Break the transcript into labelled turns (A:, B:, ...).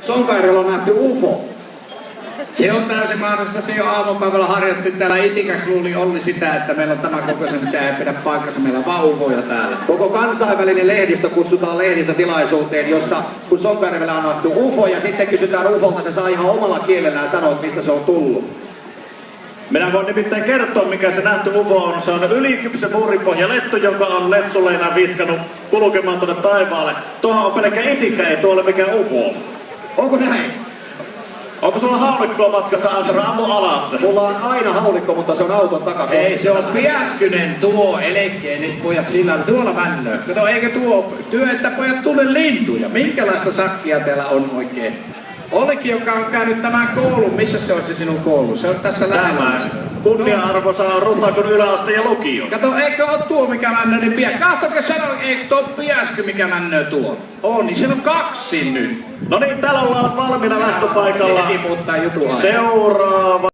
A: Sonkairella on nähty UFO.
B: Se on täysin mahdollista. Se jo aamupäivällä harjoitti täällä itikäs luuli Olli sitä, että meillä on tämä kokoisen, mutta se ei pidä paikkansa. Meillä on vaan ufoja täällä.
A: Koko kansainvälinen lehdistö kutsutaan lehdistötilaisuuteen, jossa kun Sonkairella on nähty UFO ja sitten kysytään UFOlta, se saa ihan omalla kielellään sanoa, mistä se on tullut.
C: Minä voin nimittäin kertoa, mikä se nähty UFO on. Se on ylikypsä muuripohjalettu, joka on lettuleena viskannut kulkemaan tuonne taivaalle. Tuohan on pelkkä itikä, ei tuolle mikään UFO.
A: Onko näin?
C: Onko sulla haulikkoa matkassa, Antero? Ammu alas.
A: Mulla on aina haulikko, mutta se on auton takakontissa.
B: Ei, se on Piäskynen tuo elekkeen, nyt pojat sillä tuolla männöö. Kato, eikö tuo työ, että pojat tule lintuja? Minkälaista sakkia teillä on oikein? Ollekin, joka on käynyt tämän koulun. Missä se on se sinun koulu? Se on tässä lähellä.
C: Tämä kunnia-arvoisa Rutakon yläaste ja lukio.
B: Kato, eikö oo tuo mikä männöö, niin katsokaa sano, eikö tuo Piäsky mikä männöö tuo? On, niin siellä on 2 nyt.
C: No niin, täällä ollaan valmiina lähtöpaikalla.
B: Se heti muuttaa jutun.
C: Seuraava.